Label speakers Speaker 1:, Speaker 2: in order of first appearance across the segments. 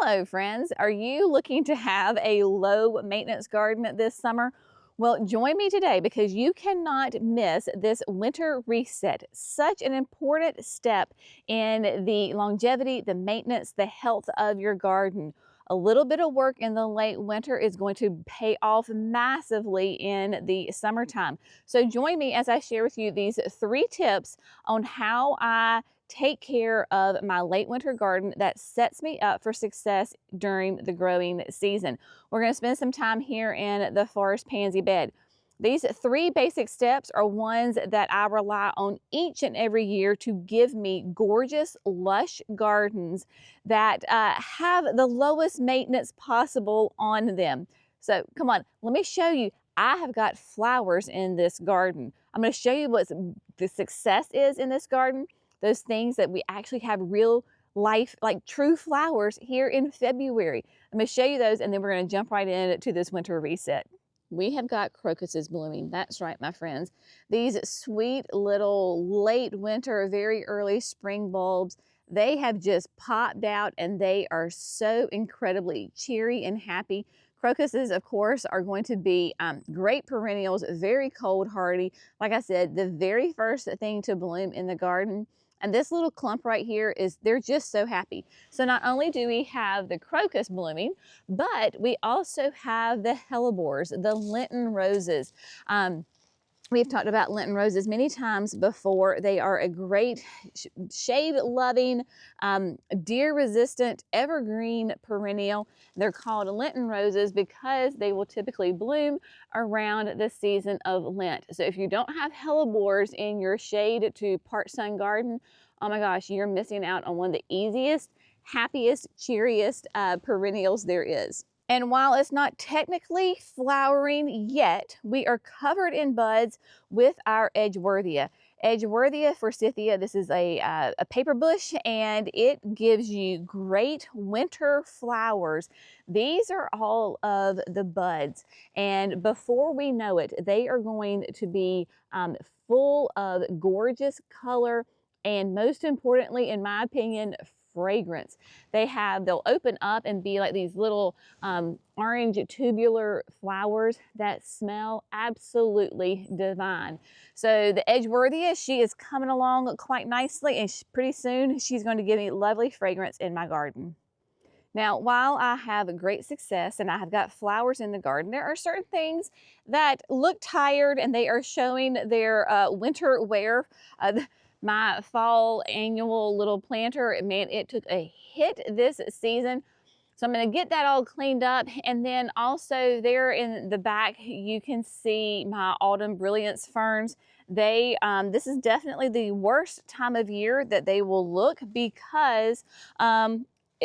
Speaker 1: Hello friends, are you looking to have a low maintenance garden this summer? Well, join me today because you cannot miss this winter reset. Such an important step in the longevity, the maintenance, the health of your garden. A little bit of work in the late winter is going to pay off massively in the summertime. So join me as I share with you these 3 tips on how I take care of my late winter garden that sets me up for success during the growing season. We're going to spend some time here in the Forest Pansy bed. These 3 basic steps are ones that I rely on each and every year to give me gorgeous, lush gardens that have the lowest maintenance possible on them. So come on, let me show you. I have got flowers in this garden. I'm going to show you what the success is in this garden. Those things that we actually have real life, like true flowers here in February. I'm going to show you those, and then we're going to jump right into this winter reset. We have got crocuses blooming. That's right, my friends. These sweet little late winter, very early spring bulbs, they have just popped out and they are so incredibly cheery and happy. Crocuses, of course, are going to be great perennials, very cold hardy. Like I said, the very first thing to bloom in the garden. And this little clump right here they're just so happy. So not only do we have the crocus blooming, but we also have the hellebores, the Lenten roses. We've talked about Lenten roses many times before. They are a great shade-loving, deer-resistant, evergreen perennial. They're called Lenten roses because they will typically bloom around the season of Lent. So if you don't have hellebores in your shade to part sun garden, oh my gosh, you're missing out on one of the easiest, happiest, cheeriest perennials there is. And while it's not technically flowering yet, we are covered in buds with our Edgeworthia. Edgeworthia forsythia, this is a paper bush, and it gives you great winter flowers. These are all of the buds, and before we know it, they are going to be full of gorgeous color, and most importantly, in my opinion, fragrance. They'll open up and be like these little orange tubular flowers that smell absolutely divine. So the Edgeworthia, she is coming along quite nicely, and pretty soon she's going to give me lovely fragrance in my garden. Now, while I have great success and I have got flowers in the garden, there are certain things that look tired and they are showing their winter wear. My fall annual little planter, man, it took a hit this season. So I'm going to get that all cleaned up. And then also there in the back, you can see my autumn brilliance ferns. This is definitely the worst time of year that they will look because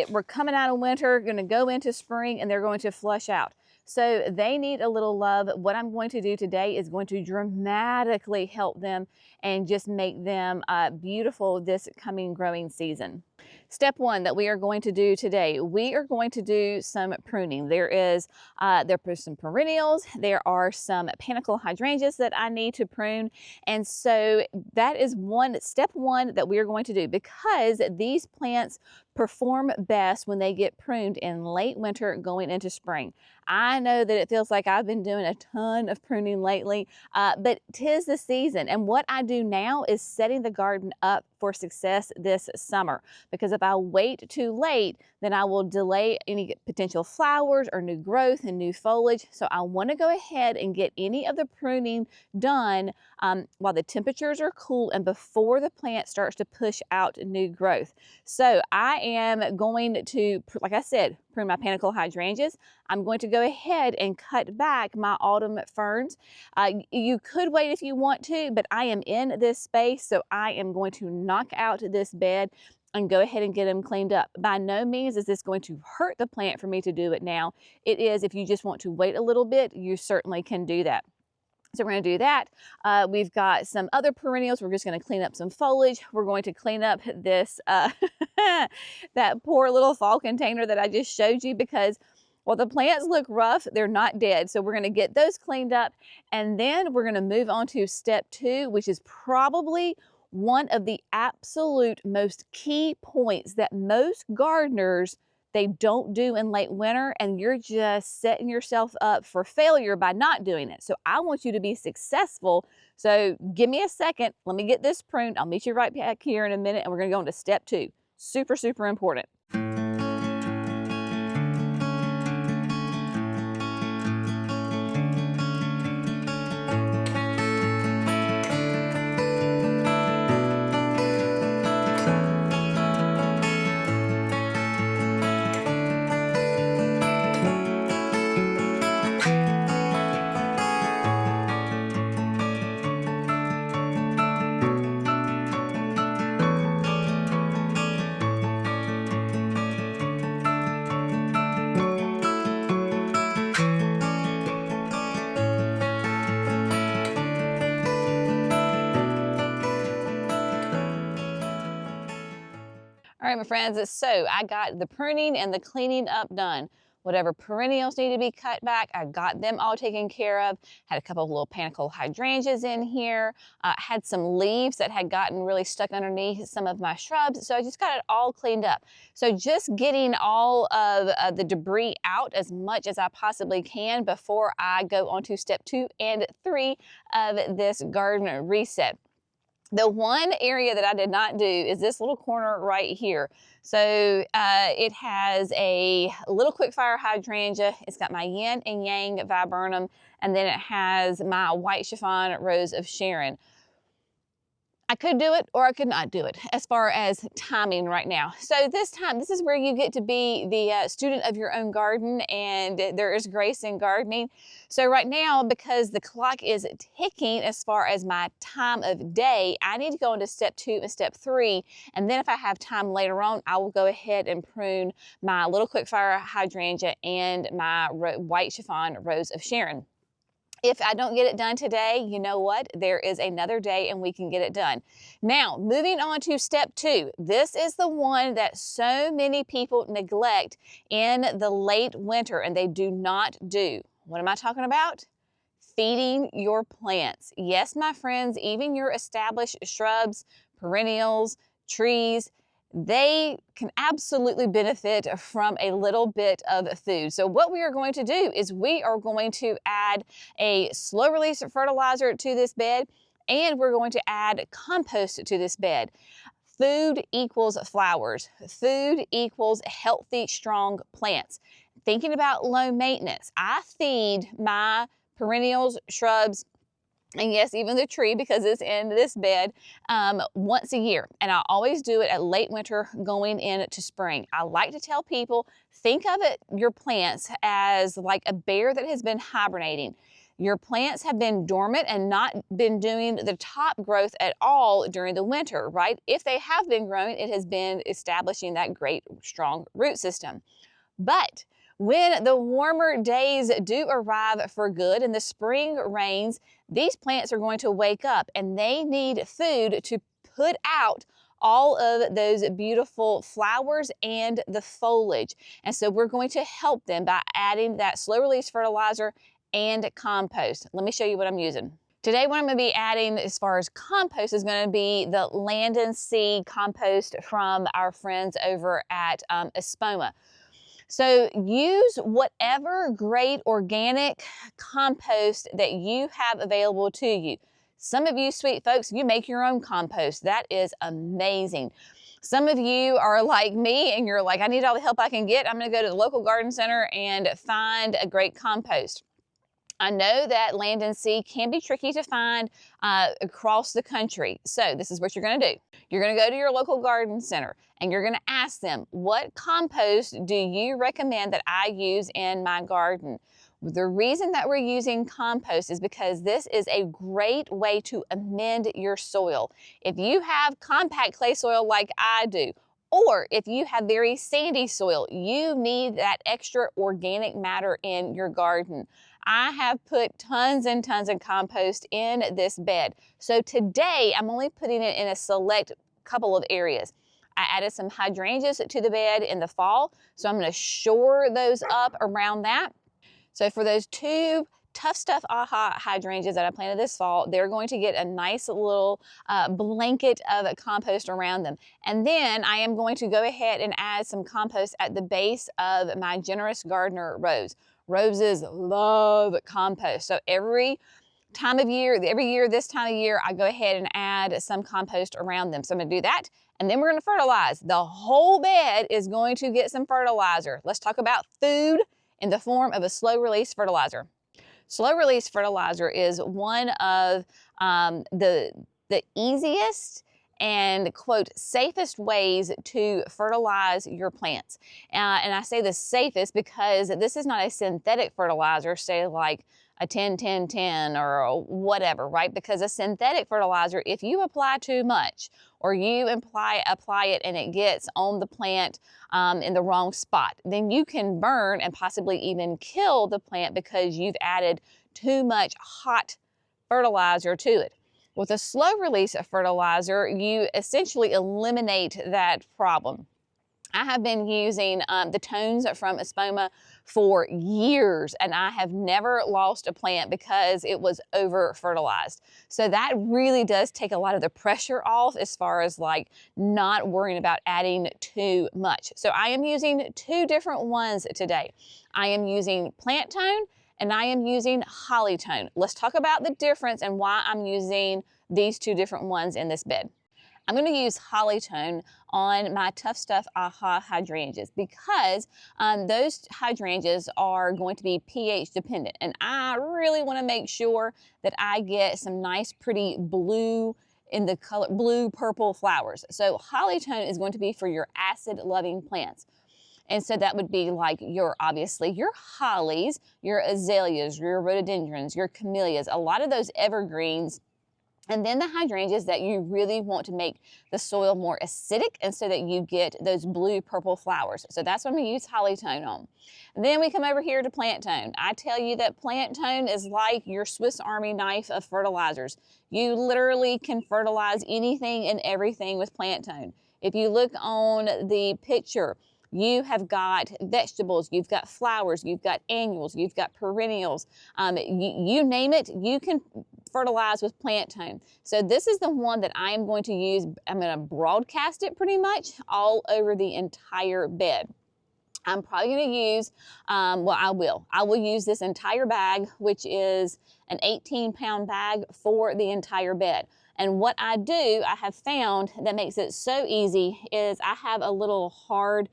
Speaker 1: we're coming out of winter, going to go into spring, and they're going to flush out. So they need a little love. What I'm going to do today is going to dramatically help them and just make them beautiful this coming growing season. Step 1 that we are going to do today, we are going to do some pruning. There are some perennials, there are some panicle hydrangeas that I need to prune. And so that is step 1 that we are going to do, because these plants perform best when they get pruned in late winter going into spring. I know that it feels like I've been doing a ton of pruning lately, but 'tis the season. And what I do now is setting the garden up for success this summer, because if I wait too late, then I will delay any potential flowers or new growth and new foliage. So I want to go ahead and get any of the pruning done while the temperatures are cool and before the plant starts to push out new growth. So I am going to, like I said, prune my panicle hydrangeas. I'm going to go ahead and cut back my autumn ferns. You could wait if you want to, but I am in this space, so I am going to knock out this bed and go ahead and get them cleaned up. By no means is this going to hurt the plant for me to do it now. It is, if you just want to wait a little bit, you certainly can do that. So we're going to do that. We've got some other perennials. We're just going to clean up some foliage. We're going to clean up this, that poor little fall container that I just showed you, because while the plants look rough, they're not dead. So we're going to get those cleaned up. And then we're going to move on to step 2, which is probably one of the absolute most key points that most gardeners they don't do in late winter, and you're just setting yourself up for failure by not doing it. So I want you to be successful. So give me a second. Let me get this pruned. I'll meet you right back here in a minute, and we're going to go into step 2. Super, super important. All right, my friends, so I got the pruning and the cleaning up done. Whatever perennials need to be cut back, I got them all taken care of. Had a couple of little panicle hydrangeas in here. Had some leaves that had gotten really stuck underneath some of my shrubs, so I just got it all cleaned up. So just getting all of the debris out as much as I possibly can before I go on to step 2 and 3 of this garden reset. The one area that I did not do is this little corner right here. So it has a little quickfire hydrangea. It's got my yin and yang viburnum, and then it has my white chiffon rose of Sharon. I could do it or I could not do it as far as timing right now. So this time, this is where you get to be the student of your own garden, and there is grace in gardening. So right now, because the clock is ticking as far as my time of day, I need to go into step 2 and step 3. And then if I have time later on, I will go ahead and prune my little quickfire hydrangea and my white chiffon rose of Sharon. If I don't get it done today, you know what? There is another day and we can get it done. Now, moving on to step 2. This is the one that so many people neglect in the late winter and they do not do. What am I talking about? Feeding your plants. Yes, my friends, even your established shrubs, perennials, trees, they can absolutely benefit from a little bit of food. So what we are going to do is we are going to add a slow release fertilizer to this bed, and we're going to add compost to this bed. Food equals flowers. Food equals healthy, strong plants. Thinking about low maintenance, I feed my perennials, shrubs, and yes, even the tree, because it's in this bed, once a year. And I always do it at late winter going into spring. I like to tell people, think of your plants as like a bear that has been hibernating. Your plants have been dormant and not been doing the top growth at all during the winter, right? If they have been growing, it has been establishing that great, strong root system. But when the warmer days do arrive for good and the spring rains, these plants are going to wake up and they need food to put out all of those beautiful flowers and the foliage. And so we're going to help them by adding that slow release fertilizer and compost. Let me show you what I'm using. Today, what I'm going to be adding as far as compost is going to be the Land and Sea compost from our friends over at Espoma. So use whatever great organic compost that you have available to you. Some of you sweet folks, you make your own compost. That is amazing. Some of you are like me and you're like, I need all the help I can get. I'm going to go to the local garden center and find a great compost. I know that Land and Sea can be tricky to find across the country. So this is what you're going to do. You're going to go to your local garden center and you're going to ask them, what compost do you recommend that I use in my garden? The reason that we're using compost is because this is a great way to amend your soil. If you have compact clay soil like I do, or if you have very sandy soil, you need that extra organic matter in your garden. I have put tons and tons of compost in this bed. So today I'm only putting it in a select couple of areas. I added some hydrangeas to the bed in the fall, so I'm going to shore those up around that. So for those 2 Tough Stuff AHA hydrangeas that I planted this fall, they're going to get a nice little blanket of compost around them. And then I am going to go ahead and add some compost at the base of my Generous Gardener rose. Roses love compost. So every year this time of year, I go ahead and add some compost around them. So I'm gonna do that, and then we're gonna fertilize. The whole bed is going to get some fertilizer. Let's talk about food in the form of a slow release fertilizer. Slow release fertilizer is one of the easiest and, quote, safest ways to fertilize your plants. And I say the safest because this is not a synthetic fertilizer, say like a 10-10-10 or whatever, right? Because a synthetic fertilizer, if you apply too much or you apply it and it gets on the plant in the wrong spot, then you can burn and possibly even kill the plant because you've added too much hot fertilizer to it. With a slow release fertilizer, you essentially eliminate that problem. I have been using the tones from Espoma for years, and I have never lost a plant because it was over fertilized. So that really does take a lot of the pressure off as far as like not worrying about adding too much. So I am using two different ones today. I am using Plant Tone and I am using Holly Tone. Let's talk about the difference and why I'm using these two different ones in this bed. I'm going to use Holly Tone on my Tough Stuff AHA hydrangeas because those hydrangeas are going to be pH dependent, and I really want to make sure that I get some nice pretty blue in the color blue purple flowers. So Holly Tone is going to be for your acid loving plants. And so that would be like obviously your hollies, your azaleas, your rhododendrons, your camellias, a lot of those evergreens. And then the hydrangeas that you really want to make the soil more acidic and so that you get those blue purple flowers. So that's what I'm going to use Holly Tone on. And then we come over here to Plant Tone. I tell you that Plant Tone is like your Swiss Army knife of fertilizers. You literally can fertilize anything and everything with Plant Tone. If you look on the picture, you have got vegetables, you've got flowers, you've got annuals, you've got perennials. You name it, you can fertilize with Plant Tone. So this is the one that I am going to use. I'm going to broadcast it pretty much all over the entire bed. I'm probably going to use, I will use this entire bag, which is an 18-pound bag for the entire bed. And what I do, I have found that makes it so easy is I have a little hard,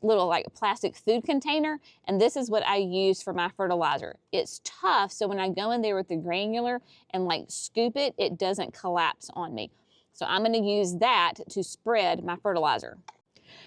Speaker 1: little like plastic food container, and this is what I use for my fertilizer. It's tough, so when I go in there with the granular and like scoop it, it doesn't collapse on me. So I'm going to use that to spread my fertilizer.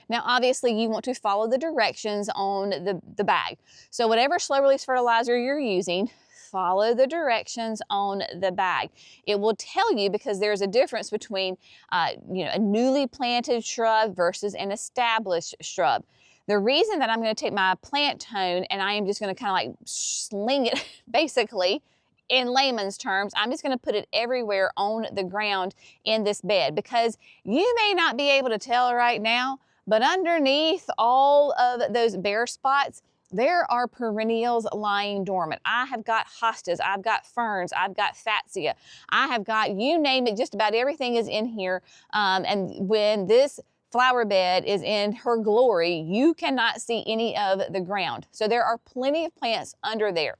Speaker 1: Now, obviously, you want to follow the directions on the bag. So whatever slow release fertilizer you're using, follow the directions on the bag. It will tell you because there's a difference between a newly planted shrub versus an established shrub. The reason that I'm going to take my Plant Tone and I am just going to kind of like sling it basically in layman's terms, I'm just going to put it everywhere on the ground in this bed because you may not be able to tell right now, but underneath all of those bare spots, there are perennials lying dormant. I have got hostas, I've got ferns, I've got fatsia, I have got, you name it, just about everything is in here. And when this flower bed is in her glory, you cannot see any of the ground. So there are plenty of plants under there.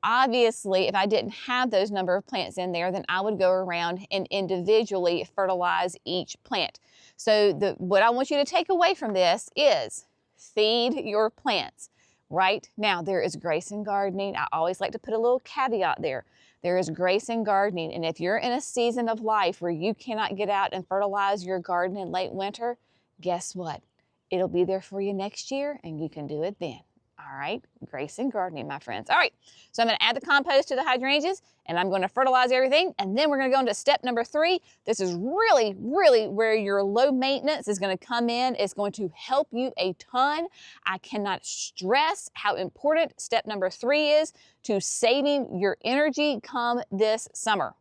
Speaker 1: Obviously, if I didn't have those number of plants in there, then I would go around and individually fertilize each plant. So what I want you to take away from this is feed your plants. Right now, there is grace in gardening. I always like to put a little caveat there. There is grace in gardening, and if you're in a season of life where you cannot get out and fertilize your garden in late winter, guess what? It'll be there for you next year, and you can do it then. All right, grace in gardening, my friends. All right, so I'm going to add the compost to the hydrangeas, and I'm going to fertilize everything, and then we're going to go into step number 3. This is really, really where your low maintenance is going to come in. It's going to help you a ton. I cannot stress how important step number 3 is to saving your energy come this summer.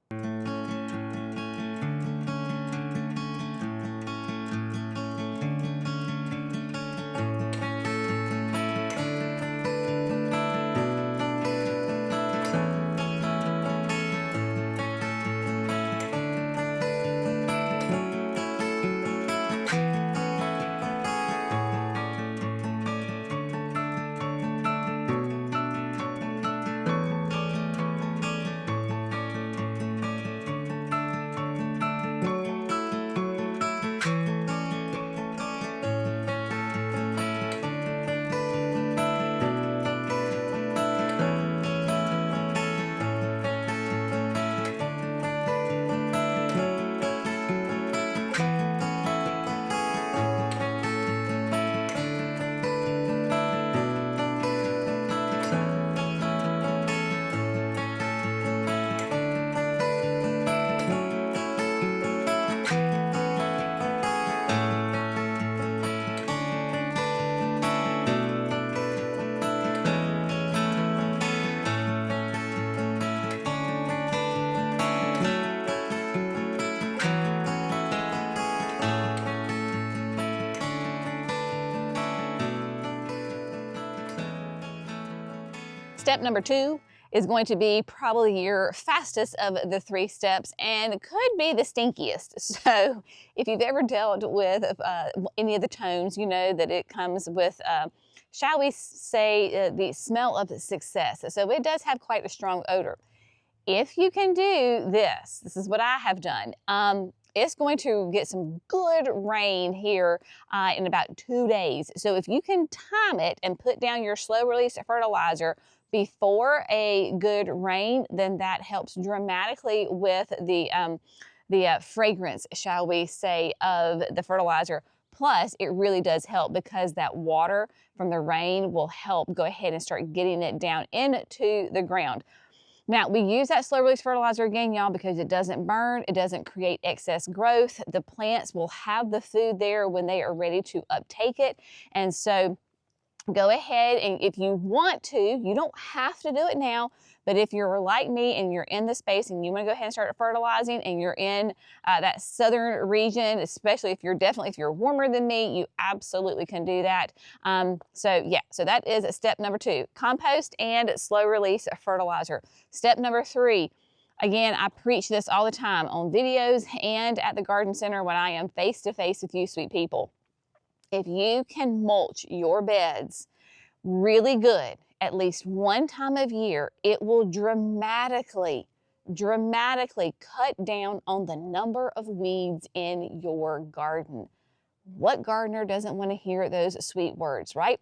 Speaker 1: Step number 2 is going to be probably your fastest of the 3 steps and could be the stinkiest. So if you've ever dealt with any of the tones, you know that it comes with, shall we say, the smell of success. So it does have quite a strong odor. If you can do this, this is what I have done. It's going to get some good rain here in about 2 days. So if you can time it and put down your slow release fertilizer before a good rain, then that helps dramatically with the fragrance, shall we say, of the fertilizer. Plus, it really does help because that water from the rain will help go ahead and start getting it down into the ground. Now, we use that slow release fertilizer again, y'all, because it doesn't burn, it doesn't create excess growth. The plants will have the food there when they are ready to uptake it. And so go ahead, and if you want to, you don't have to do it now, but if you're like me and you're in the space and you want to go ahead and start fertilizing and you're in that southern region, especially if you're warmer than me, you absolutely can do that. So that is step number 2, compost and slow release fertilizer. Step number 3, again, I preach this all the time on videos and at the garden center when I am face to face with you sweet people. If you can mulch your beds really good at least one time of year, it will dramatically cut down on the number of weeds in your garden. What gardener doesn't want to hear those sweet words, right?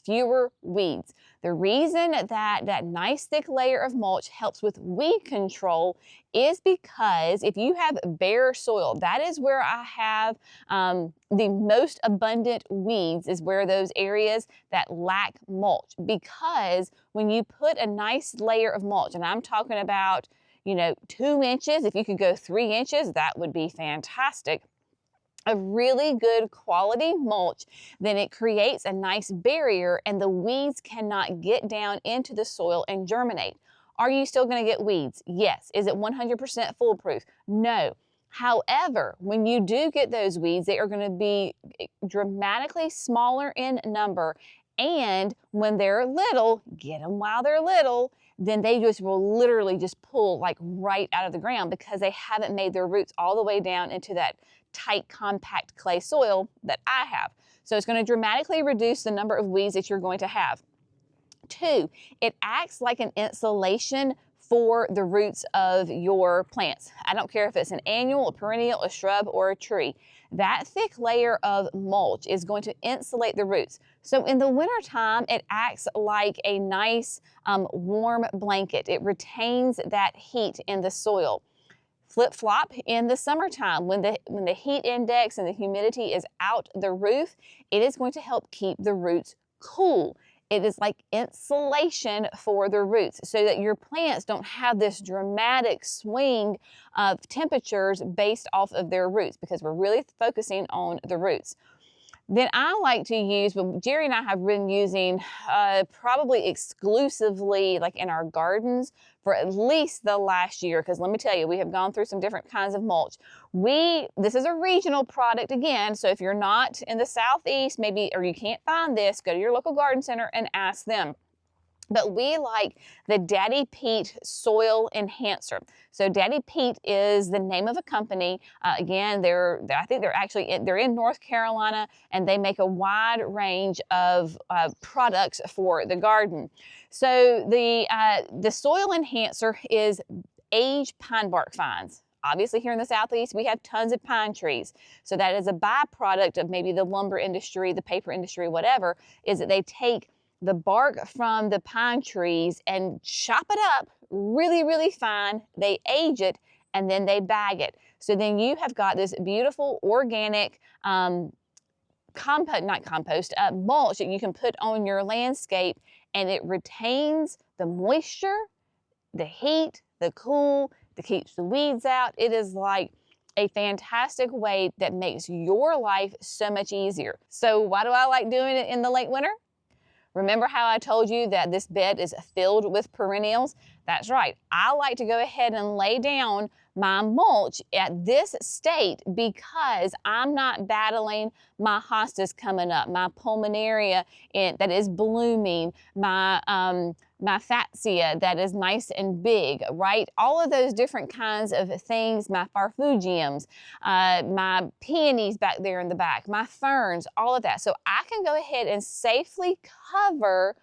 Speaker 1: Fewer weeds. The reason that nice thick layer of mulch helps with weed control is because if you have bare soil, that is where I have the most abundant weeds, is where those areas that lack mulch. Because when you put a nice layer of mulch, and I'm talking about, 2 inches, if you could go 3 inches, that would be fantastic. A really good quality mulch, then it creates a nice barrier and the weeds cannot get down into the soil and germinate. Are you still going to get weeds? Yes. Is it 100% foolproof? No. However, when you do get those weeds, they are going to be dramatically smaller in number. And when they're little, get them while they're little, then they just will literally just pull like right out of the ground because they haven't made their roots all the way down into that tight, compact clay soil that I have. So it's going to dramatically reduce the number of weeds that you're going to have. 2, it acts like an insulation for the roots of your plants. I don't care if it's an annual, a perennial, a shrub, or a tree. That thick layer of mulch is going to insulate the roots. So in the wintertime, it acts like a nice warm blanket. It retains that heat in the soil. Flip-flop in the summertime when the heat index and the humidity is out the roof, it is going to help keep the roots cool. It is like insulation for the roots so that your plants don't have this dramatic swing of temperatures based off of their roots, because we're really focusing on the roots. Then I like to use, but Jerry and I have been using probably exclusively like in our gardens for at least the last year, because let me tell you, we have gone through some different kinds of mulch. This is a regional product again, so if you're not in the southeast maybe, or you can't find this, go to your local garden center and ask them. But we like the Daddy Pete Soil Enhancer. So Daddy Pete is the name of a company. Again, I think they're in North Carolina, and they make a wide range of products for the garden. So the Soil Enhancer is aged pine bark fines. Obviously here in the Southeast, we have tons of pine trees. So that is a byproduct of maybe the lumber industry, the paper industry, whatever, is that they take the bark from the pine trees and chop it up really, really fine. They age it and then they bag it. So then you have got this beautiful organic mulch that you can put on your landscape, and it retains the moisture, the heat, the cool, that keeps the weeds out. It is like a fantastic way that makes your life so much easier. So why do I like doing it in the late winter? Remember how I told you that this bed is filled with perennials? That's right. I like to go ahead and lay down my mulch at this state because I'm not battling my hostas coming up, my pulmonaria that is blooming, my my fatsia that is nice and big, right? All of those different kinds of things, my farfugiums, my peonies back there in the back, my ferns, all of that. So I can go ahead and safely cover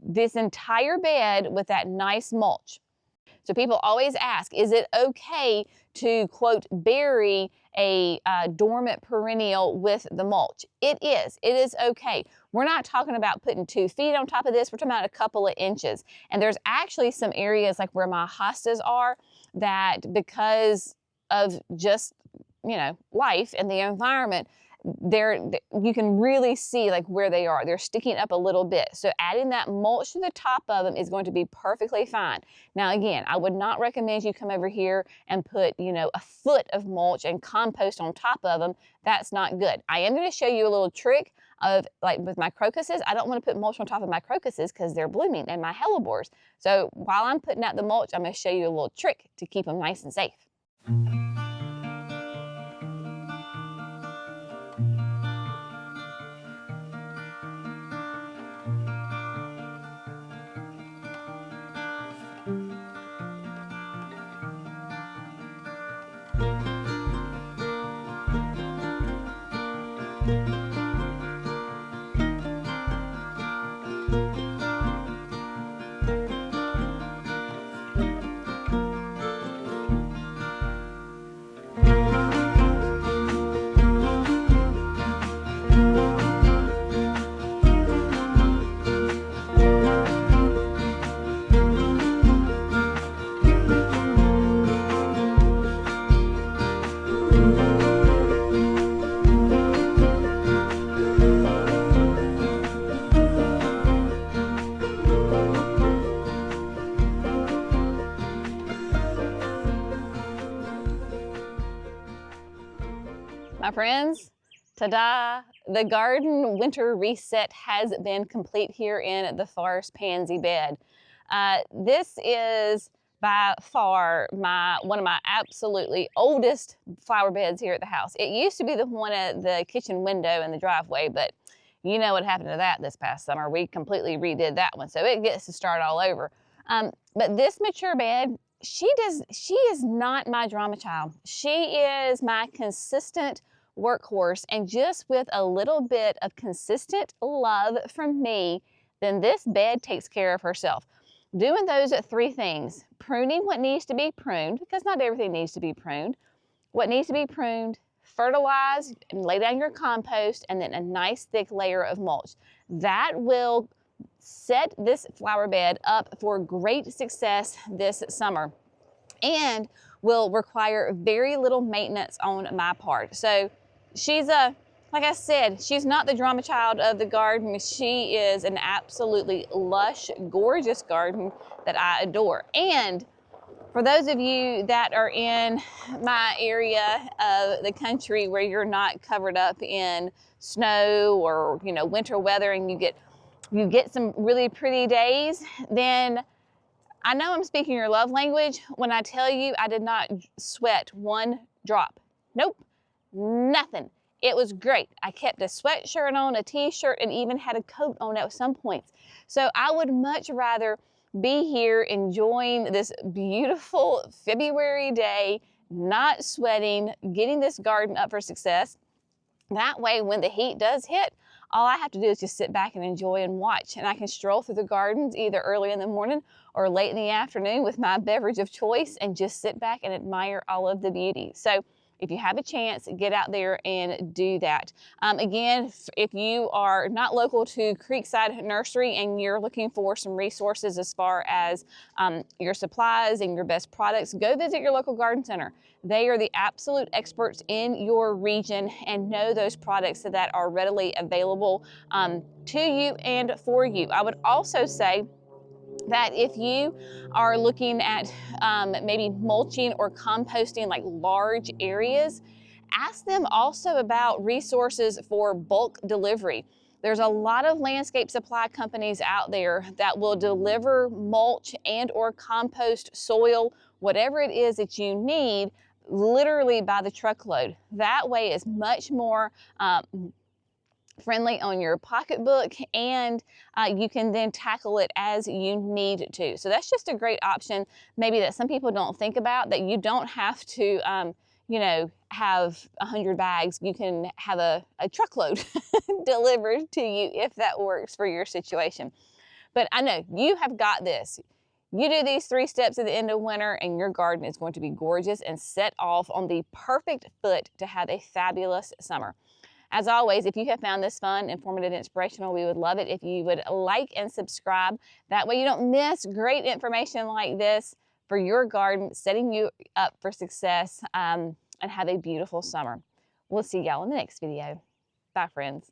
Speaker 1: this entire bed with that nice mulch. So people always ask, is it okay to, quote, bury a dormant perennial with the mulch? It is. It is okay. We're not talking about putting 2 feet on top of this. We're talking about a couple of inches. And there's actually some areas like where my hostas are that, because of just, you know, life and the environment, you can really see like where they are. They're sticking up a little bit. So adding that mulch to the top of them is going to be perfectly fine. Now again, I would not recommend you come over here and put, you know, a foot of mulch and compost on top of them. That's not good. I am going to show you a little trick of, like with my crocuses. I don't want to put mulch on top of my crocuses because they're blooming, and my hellebores. So while I'm putting out the mulch, I'm going to show you a little trick to keep them nice and safe. My friends, ta-da! The garden winter reset has been complete here in the Forest Pansy bed. This is by far one of my absolutely oldest flower beds here at the house. It used to be the one at the kitchen window in the driveway, but you know what happened to that this past summer. We completely redid that one, so it gets to start all over. But this mature bed, she is not my drama child. She is my consistent workhorse, and just with a little bit of consistent love from me, then this bed takes care of herself. Doing those 3 things: pruning what needs to be pruned, because not everything needs to be pruned. What needs to be pruned, fertilize and lay down your compost, and then a nice thick layer of mulch. That will set this flower bed up for great success this summer, and will require very little maintenance on my part. So she's like I said, she's not the drama child of the garden. She is an absolutely lush, gorgeous garden that I adore. And for those of you that are in my area of the country where you're not covered up in snow or, you know, winter weather, and you get some really pretty days, then I know I'm speaking your love language when I tell you I did not sweat 1 drop. Nope, nothing. It was great. I kept a sweatshirt on, a t-shirt, and even had a coat on at some points. So I would much rather be here enjoying this beautiful February day, not sweating, getting this garden up for success. That way, when the heat does hit, all I have to do is just sit back and enjoy and watch. And I can stroll through the gardens either early in the morning or late in the afternoon with my beverage of choice and just sit back and admire all of the beauty. So if you have a chance, get out there and do that. Again, if you are not local to Creekside Nursery and you're looking for some resources as far as your supplies and your best products, go visit your local garden center. They are the absolute experts in your region and know those products that are readily available to you and for you. I would also say that if you are looking at maybe mulching or composting like large areas, ask them also about resources for bulk delivery. There's a lot of landscape supply companies out there that will deliver mulch and or compost, soil, whatever it is that you need, literally by the truckload. That way is much more friendly on your pocketbook, and you can then tackle it as you need to. So that's just a great option, maybe that some people don't think about, that you don't have to, you know, have 100 bags. You can have a truckload delivered to you if that works for your situation. But I know you have got this. You do these 3 steps at the end of winter and your garden is going to be gorgeous and set off on the perfect foot to have a fabulous summer. As always, if you have found this fun, informative, inspirational, we would love it if you would like and subscribe. That way you don't miss great information like this for your garden, setting you up for success, and have a beautiful summer. We'll see y'all in the next video. Bye, friends.